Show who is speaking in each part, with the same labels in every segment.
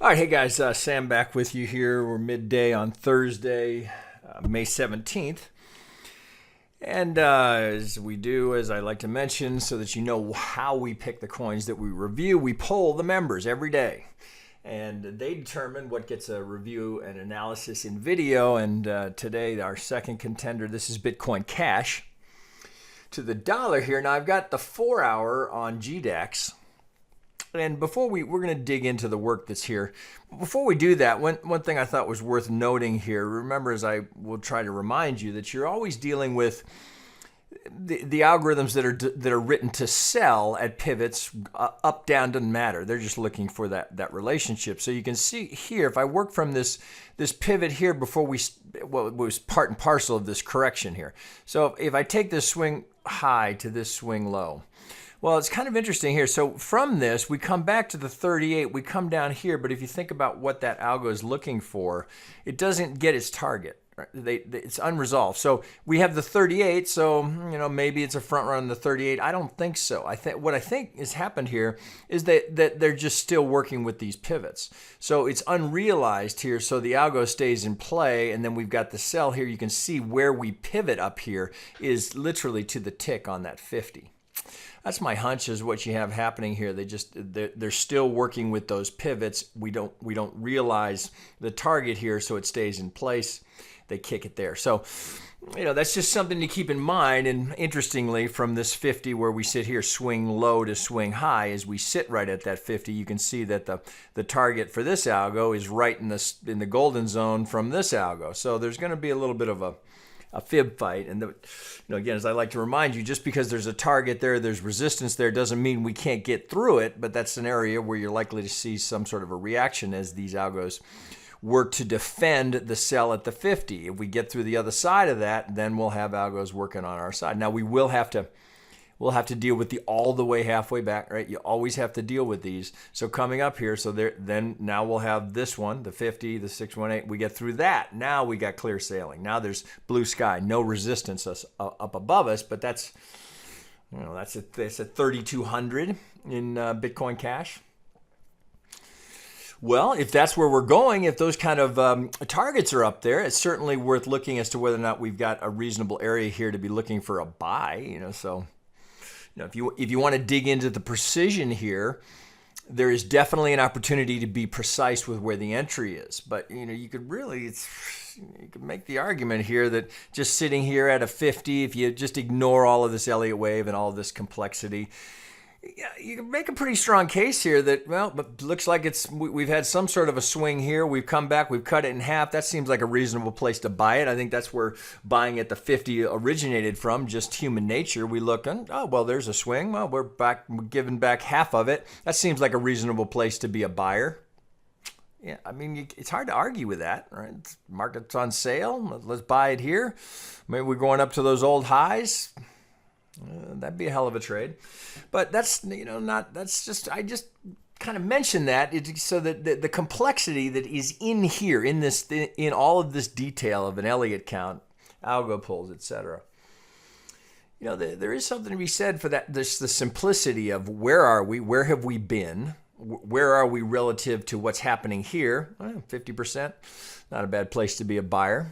Speaker 1: All right, hey guys, Sam back with you here. We're midday on Thursday, May 17th. And as we do, as I like to mention, so that you know how we pick the coins that we review, we poll the members every day. And they determine what gets a review and analysis in video. And today, our second contender, this is Bitcoin Cash to the dollar here. Now, I've got the 4-hour on GDAX. And before we're going to dig into the work that's here. Before we do that, one thing I thought was worth noting here, remember, as I will try to remind you, that you're always dealing with the algorithms that are written to sell at pivots. Up, down, doesn't matter. They're just looking for that relationship. So you can see here, if I work from this pivot here before it was part and parcel of this correction here. So if I take this swing high to this swing low, well, it's kind of interesting here. So from this, we come back to the 38. We come down here, but if you think about what that algo is looking for, it doesn't get its target. Right? It's unresolved. So we have the 38. So maybe it's a front run on the 38. I don't think so. What I think has happened here is that they're just still working with these pivots. So it's unrealized here. So the algo stays in play, and then we've got the sell here. You can see where we pivot up here is literally to the tick on that 50. That's my hunch is what you have happening here. They're still working with those pivots. We don't realize the target here, so it stays in place. They kick it there. So, that's just something to keep in mind. And interestingly, from this 50 where we sit here, swing low to swing high, as we sit right at that 50, you can see that the target for this algo is right in the golden zone from this algo. So there's going to be a little bit of a fib fight. And again, as I like to remind you, just because there's a target there, there's resistance there, doesn't mean we can't get through it, but that's an area where you're likely to see some sort of a reaction as these algos work to defend the sell at the 50. If we get through the other side of that, then we'll have algos working on our side. Now, we'll have to deal with the all the way halfway back, right? You always have to deal with these. So coming up here, now we'll have this one, the 50, the 618. We get through that. Now we got clear sailing. Now there's blue sky, no resistance up above us, but that's at 3,200 in Bitcoin Cash. Well, if that's where we're going, if those kind of targets are up there, it's certainly worth looking as to whether or not we've got a reasonable area here to be looking for a buy. So if you want to dig into the precision here, there is definitely an opportunity to be precise with where the entry is. But you could make the argument here that just sitting here at a 50, if you just ignore all of this Elliott wave and all of this complexity, you can make a pretty strong case here that, but looks like we've had some sort of a swing here. We've come back, we've cut it in half. That seems like a reasonable place to buy it. I think that's where buying at the 50 originated from, just human nature. We look and, there's a swing. Well, we're giving back half of it. That seems like a reasonable place to be a buyer. Yeah, it's hard to argue with that, right? Market's on sale. Let's buy it here. Maybe we're going up to those old highs. That'd be a hell of a trade. But that's, I just kind of mention that so that the complexity that is in here, in all of this detail of an Elliott count, algo pulls, etc. There is something to be said for that. There's the simplicity of where are we? Where have we been? Where are we relative to what's happening here? 50%, not a bad place to be a buyer.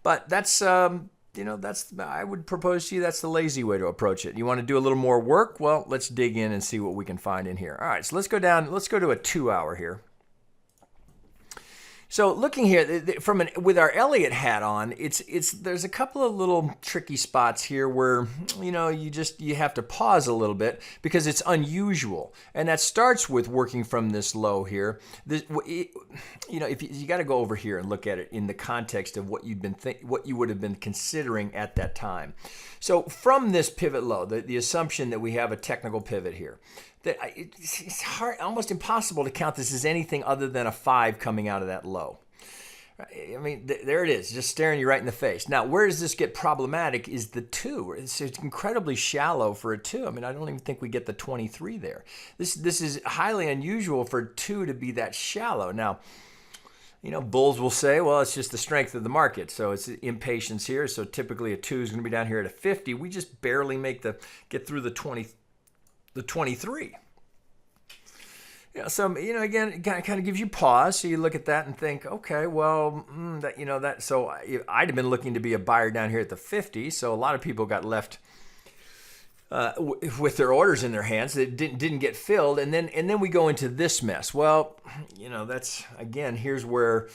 Speaker 1: But that's... I would propose to you that's the lazy way to approach it. You want to do a little more work? Well, let's dig in and see what we can find in here. All right, so let's go to a 2-hour here. So looking here with our Elliott hat on, there's a couple of little tricky spots here where you have to pause a little bit because it's unusual, and that starts with working from this low here. If you got to go over here and look at it in the context of what you would have been considering at that time. So from this pivot low, the assumption that we have a technical pivot here. It's hard, almost impossible to count this as anything other than a 5 coming out of that low. There it is, just staring you right in the face. Now, where does this get problematic is the 2. It's incredibly shallow for a 2. I don't even think we get the 23 there. This is highly unusual for a 2 to be that shallow. Now, bulls will say, well, it's just the strength of the market. So it's impatience here. So typically a 2 is going to be down here at a 50. We just barely get through the 23. Again, it kind of gives you pause. So you look at that and think, okay, well, so I'd have been looking to be a buyer down here at the 50. So a lot of people got left with their orders in their hands that didn't get filled. And then we go into this mess. Well, that's, again, here's where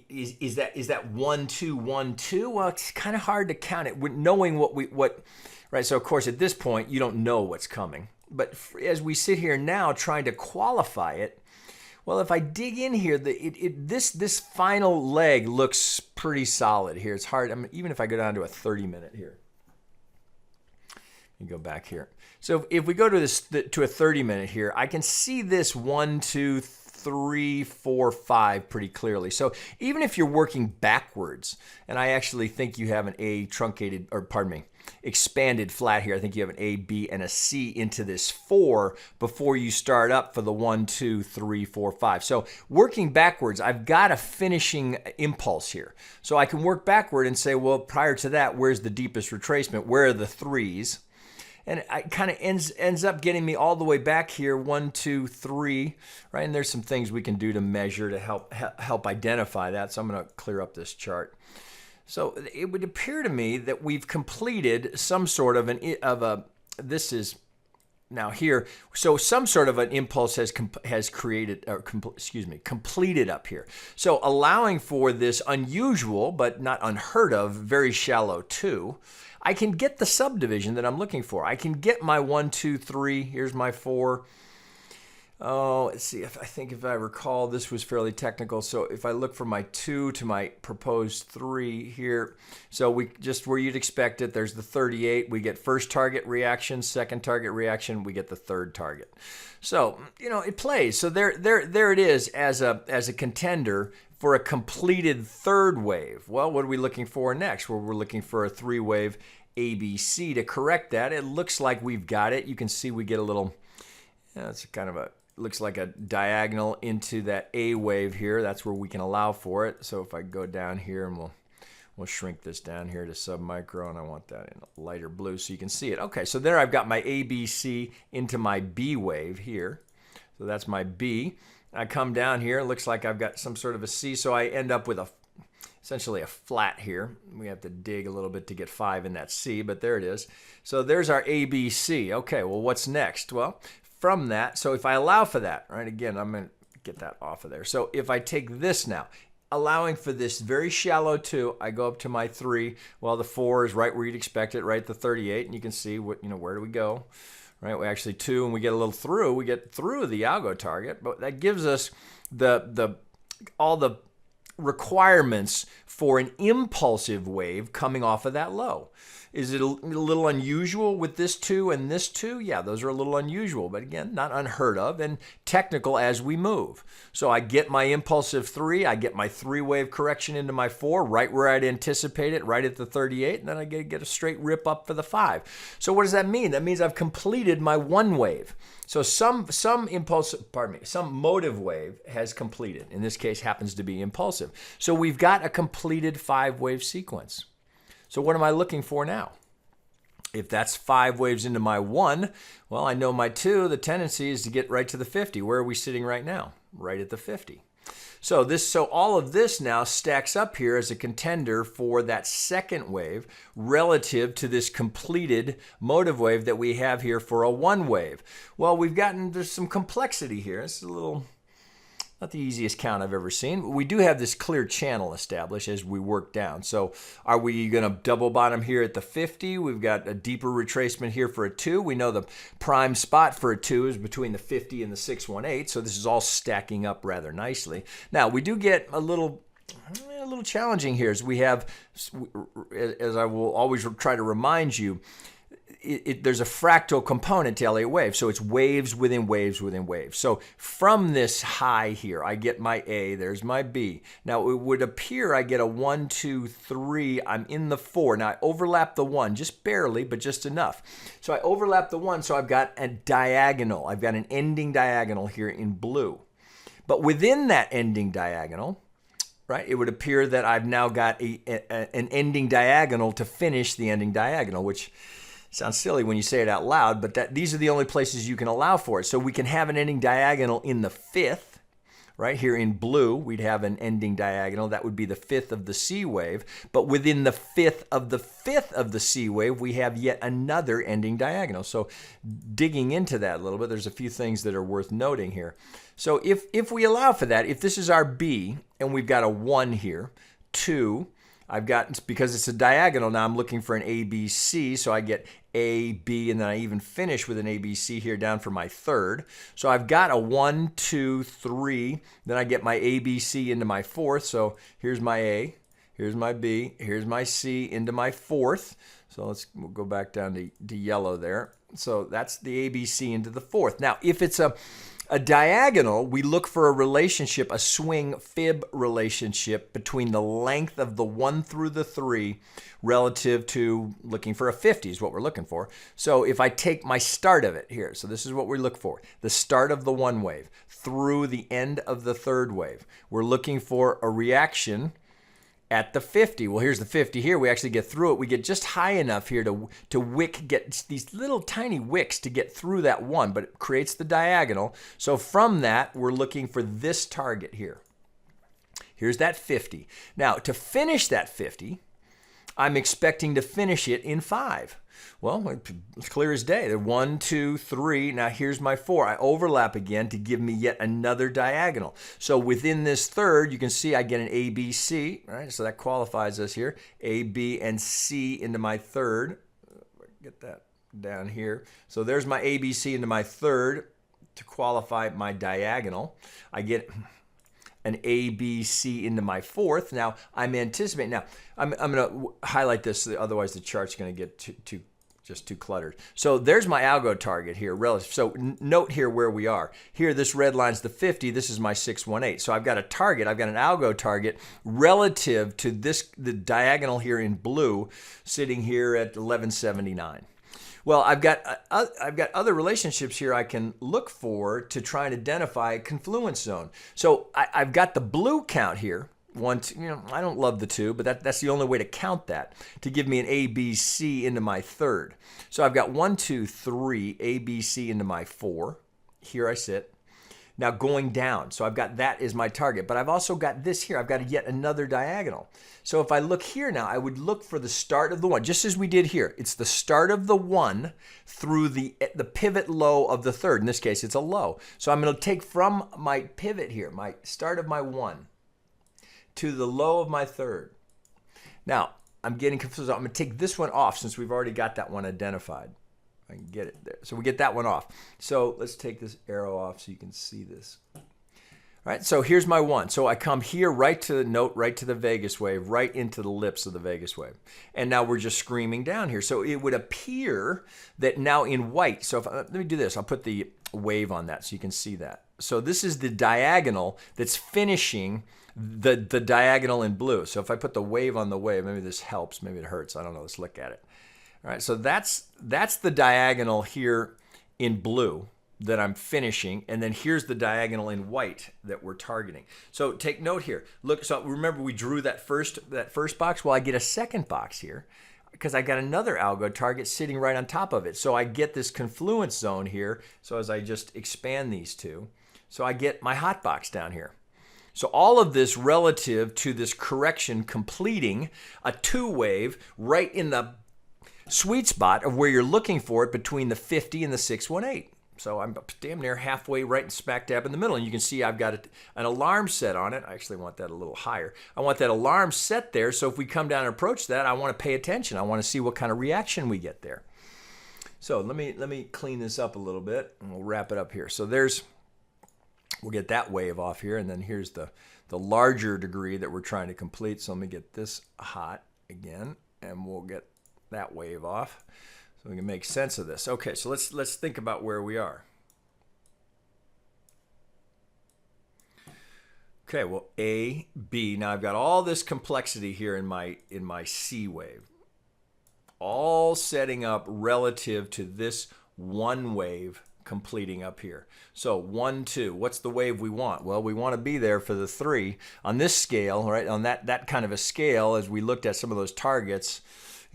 Speaker 1: is that 1 2 1 2? Well, it's kind of hard to count it knowing what, right? So of course at this point you don't know what's coming. But as we sit here now trying to qualify it, well, if I dig in here, this final leg looks pretty solid here. It's hard. Even if I go down to a 30-minute here. Let me go back here. So if we go to to a 30-minute here, I can see this 1 2 3 4 5 pretty clearly. So even if you're working backwards, and I actually think you have an expanded flat here. I think you have an A, B, and a C into this 4 before you start up for the 1 2 3 4 5. So working backwards, I've got a finishing impulse here. So I can work backward and say, well, prior to that, where's the deepest retracement? Where are the 3s? And it kind of ends up getting me all the way back here, 1 2 3, right? And there's some things we can do to measure to help identify that. So I'm going to clear up this chart. So it would appear to me that we've completed some sort of this is now here. So some sort of an impulse has created, completed up here. So allowing for this unusual, but not unheard of, very shallow 2, I can get the subdivision that I'm looking for. I can get my 1 2 3. Here's my 4. Oh, let's see. I think if I recall, this was fairly technical. So if I look for my 2 to my proposed 3 here, so we just where you'd expect it, there's the 38. We get first target reaction, second target reaction. We get the third target. So it plays. So there it is as a contender for a completed third wave. Well, what are we looking for next? Well, we're looking for a 3-wave ABC to correct that. It looks like we've got it. You can see we get a little. It's kind of looks like a diagonal into that A wave here. That's where we can allow for it. So if I go down here and we'll shrink this down here to submicro, and I want that in a lighter blue so you can see it. Okay, so there I've got my ABC into my B wave here. So that's my B. I come down here, it looks like I've got some sort of a C, so I end up with essentially a flat here. We have to dig a little bit to get 5 in that C, but there it is. So there's our ABC. Okay, well, what's next? Well, from that, so if I allow for that, right, again, I'm going to get that off of there. So if I take this now, allowing for this very shallow 2, I go up to my 3. Well, the 4 is right where you'd expect it, right at the 38, and you can see where do we go? Right, we actually 2, and we get a little through. We get through the algo target, but that gives us all the requirements for an impulsive wave coming off of that low. Is it a little unusual with this 2 and this 2? Yeah, those are a little unusual, but again, not unheard of and technical as we move. So I get my impulsive 3, I get my 3-wave correction into my 4, right where I'd anticipate it, right at the 38, and then I get a straight rip up for the 5. So what does that mean? That means I've completed my 1 wave. So some motive wave has completed. In this case, happens to be impulsive. So we've got a completed 5-wave sequence. So what am I looking for now? If that's 5 waves into my 1, well, I know my 2, the tendency is to get right to the 50. Where are we sitting right now? Right at the 50. So all of this now stacks up here as a contender for that second wave relative to this completed motive wave that we have here for a 1 wave. Well, there's some complexity here. It's a little, not the easiest count I've ever seen. We do have this clear channel established as we work down. So are we going to double bottom here at the 50? We've got a deeper retracement here for a 2. We know the prime spot for a 2 is between the 50 and the 618. So this is all stacking up rather nicely. Now we do get a little challenging here as we have, as I will always try to remind you, there's a fractal component to Elliott wave. So it's waves within waves within waves. So from this high here, I get my A, there's my B. Now it would appear I get a 1, 2, 3, I'm in the 4. Now I overlap the 1, just barely, but just enough. So I overlap the 1, so I've got a diagonal. I've got an ending diagonal here in blue. But within that ending diagonal, right, it would appear that I've now got an ending diagonal to finish the ending diagonal, which Sounds silly when you say it out loud, but these are the only places you can allow for it. So we can have an ending diagonal in the fifth. Right here in blue, we'd have an ending diagonal. That would be the fifth of the C wave. But within the fifth of the C wave, we have yet another ending diagonal. So digging into that a little bit, there's a few things that are worth noting here. So if we allow for that, if this is our B, and we've got a 1 here, 2, I've got, because it's a diagonal now, I'm looking for an ABC, so I get A, B, and then I even finish with an ABC here down for my third. So I've got a 1, 2, 3, then I get my ABC into my fourth, so here's my A, here's my B, here's my C into my fourth. So we'll go back down to yellow there. So that's the ABC into the fourth. Now, if it's a diagonal, we look for a relationship, a swing fib relationship between the length of the 1 through the 3 relative to looking for a 50 is what we're looking for. So if I take my start of it here, so this is what we look for, the start of the 1 wave through the end of the 3rd wave. We're looking for a reaction at the 50. Well, here's the 50 here. We actually get through it. We get just high enough here to get these little tiny wicks to get through that 1, but it creates the diagonal. So from that, we're looking for this target here. Here's that 50. Now, to finish that 50, I'm expecting to finish it in 5. Well, it's clear as day. 1, 2, 3. Now here's my 4. I overlap again to give me yet another diagonal. So within this third, you can see I get an A, B, C. Right? So that qualifies us here. A, B, and C into my third. Get that down here. So there's my A, B, C into my third to qualify my diagonal. I get an A, B, C into my fourth. Now I'm anticipating. Now I'm going to highlight this, otherwise the chart's going to get too cluttered. So there's my algo target here relative. So note here where we are. Here, this red line's the 50. This is my 618. So I've got a target. I've got an algo target relative to the diagonal here in blue, sitting here at 1179. Well, I've got other relationships here I can look for to try and identify a confluence zone. So I've got the blue count here. 1, 2, I don't love the 2, but that's the only way to count that, to give me an A, B, C into my third. So I've got 1, 2, 3, A, B, C into my 4. Here I sit. Now going down, so I've got that as my target, but I've also got this here. I've got yet another diagonal. So if I look here now, I would look for the start of the 1, just as we did here. It's the start of the 1 through the pivot low of the third. In this case, it's a low. So I'm going to take from my pivot here, my start of my 1, to the low of my third. Now, I'm getting confused. I'm going to take this one off since we've already got that one identified. I can get it there. So we get that one off. So let's take this arrow off so you can see this. All right, so here's my 1. So I come here right to the note, right to the Vegas wave, right into the lips of the Vegas wave. And now we're just screaming down here. So it would appear that now in white, so let me do this. I'll put the wave on that so you can see that. So this is the diagonal that's finishing the diagonal in blue. So if I put the wave on the wave, maybe this helps, maybe it hurts. I don't know. Let's look at it. All right, so that's the diagonal here in blue that I'm finishing, and then here's the diagonal in white that we're targeting. So take note here. Look, so remember we drew that first box. Well, I get a second box here because I got another algo target sitting right on top of it. So I get this confluence zone here. So as I just expand these two, so I get my hot box down here. So all of this relative to this correction completing a 2 wave right in the sweet spot of where you're looking for it between the 50 and the 618. So I'm damn near halfway right smack dab in the middle. And you can see I've got an alarm set on it. I actually want that a little higher. I want that alarm set there. So if we come down and approach that, I want to pay attention. I want to see what kind of reaction we get there. So let me clean this up a little bit and we'll wrap it up here. So we'll get that wave off here. And then here's the larger degree that we're trying to complete. So let me get this hot again and we'll get that wave off so we can make sense of this. Okay, so let's think about where we are. Okay, well, A, B. Now I've got all this complexity here in my C wave, all setting up relative to this 1 wave completing up here. So 1, 2. What's the wave we want? Well, we want to be there for the 3 on this scale, right? On that kind of a scale, as we looked at some of those targets.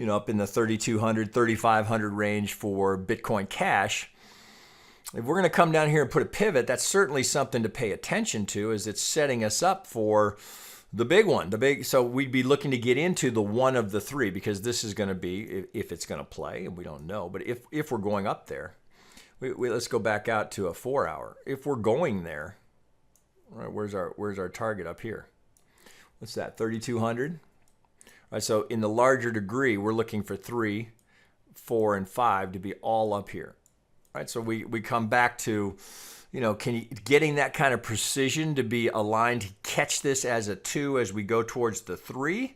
Speaker 1: up in the 3,200, 3,500 range for Bitcoin Cash. If we're going to come down here and put a pivot, that's certainly something to pay attention to, as it's setting us up for the big one. So we'd be looking to get into the one of the three, because this is going to be, if it's going to play, and we don't know, but if we're going up there, let's go back out to a 4 hour. If we're going there, right, where's our target up here? What's that, 3,200? All right, so in the larger degree, we're looking for 3, 4, and 5 to be all up here. Right, so we come back to, getting that kind of precision to be aligned to catch this as a 2 as we go towards the 3.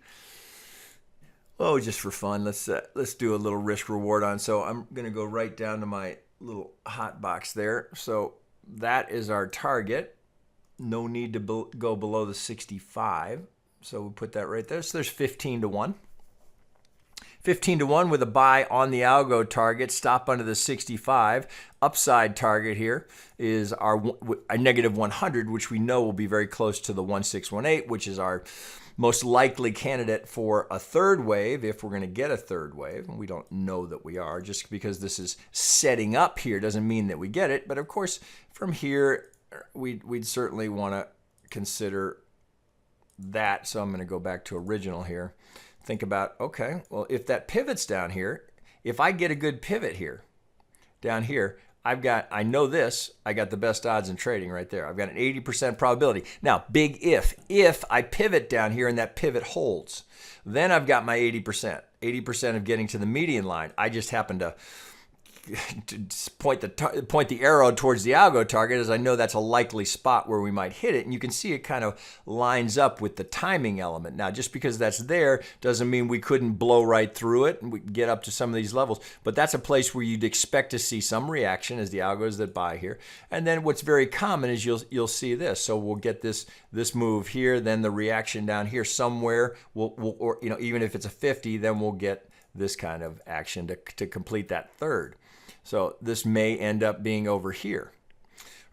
Speaker 1: Oh, just for fun, let's do a little risk reward on. So I'm going to go right down to my little hot box there. So that is our target. No need to go below the 65. So we'll put that right there. So there's 15 to 1. 15 to 1 with a buy on the algo target, stop under the 65. Upside target here is our negative 100, which we know will be very close to the 1618, which is our most likely candidate for a third wave, if we're going to get a third wave. And we don't know that we are. Just because this is setting up here doesn't mean that we get it. But of course, from here, we'd certainly want to consider that. So I'm going to go back to original here. Think about, okay, well, if that pivot's down here, if I get a good pivot here, down here, I know this, I got the best odds in trading right there. I've got an 80% probability. Now, big if I pivot down here and that pivot holds, then I've got my 80% of getting to the median line. I just happen to point the arrow towards the algo target, as I know that's a likely spot where we might hit it, and you can see it kind of lines up with the timing element. Now, just because that's there doesn't mean we couldn't blow right through it and we get up to some of these levels, but that's a place where you'd expect to see some reaction as the algos that buy here. And then what's very common is you'll see this. So we'll get this move here, then the reaction down here somewhere, or even if it's a 50, then we'll get this kind of action to complete that third. So this may end up being over here.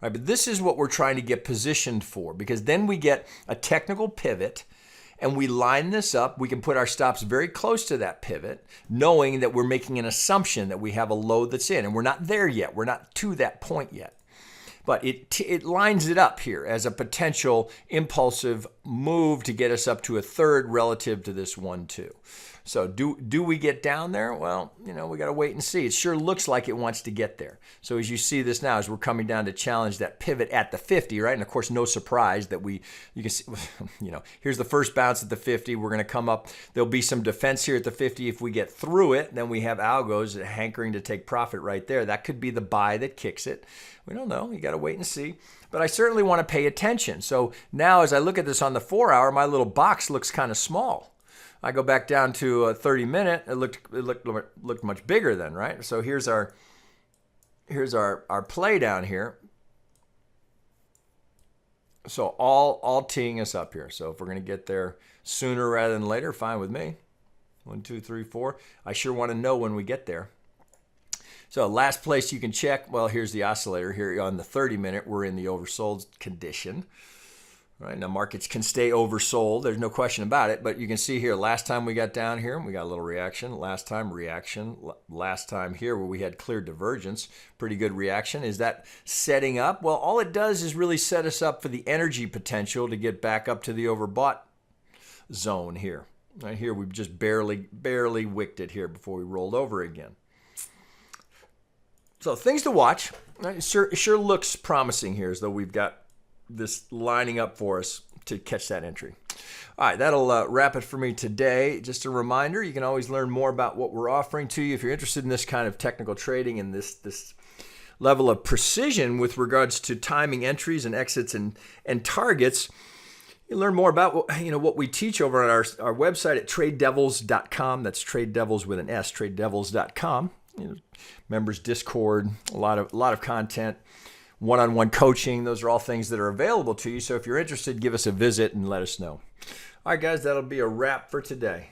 Speaker 1: Right, but this is what we're trying to get positioned for, because then we get a technical pivot and we line this up. We can put our stops very close to that pivot, knowing that we're making an assumption that we have a low that's in, and we're not there yet. We're not to that point yet. But it lines it up here as a potential impulsive move to get us up to a third relative to this 1-2. So do we get down there? Well, we got to wait and see. It sure looks like it wants to get there. So as you see this now, as we're coming down to challenge that pivot at the 50, right? And of course, no surprise that you can see, here's the first bounce at the 50. We're going to come up. There'll be some defense here at the 50. If we get through it, then we have algos hankering to take profit right there. That could be the buy that kicks it. We don't know. You got to wait and see. But I certainly want to pay attention. So now as I look at this on the 4 hour, my little box looks kind of small. I go back down to a 30-minute. It looked much bigger then, right? So here's our play down here. So all teeing us up here. So if we're going to get there sooner rather than later, fine with me. 1, 2, 3, 4. I sure want to know when we get there. So last place you can check, well, here's the oscillator. Here on the 30-minute, we're in the oversold condition. Right, now markets can stay oversold. There's no question about it. But you can see here, last time we got down here, we got a little reaction. Last time, reaction. Last time here where we had clear divergence, pretty good reaction. Is that setting up? Well, all it does is really set us up for the energy potential to get back up to the overbought zone here. Right here, we've just barely wicked it here before we rolled over again. So things to watch. It sure looks promising here, as though we've got this lining up for us to catch that entry. All right, that'll wrap it for me today. Just a reminder, you can always learn more about what we're offering to you if you're interested in this kind of technical trading and this level of precision with regards to timing entries and exits and targets. You learn more about what we teach over on our website at tradedevils.com. That's Trade Devils with an S, tradedevils.com. Members Discord, a lot of content. One-on-one coaching, those are all things that are available to you. So if you're interested, give us a visit and let us know. All right, guys, that'll be a wrap for today.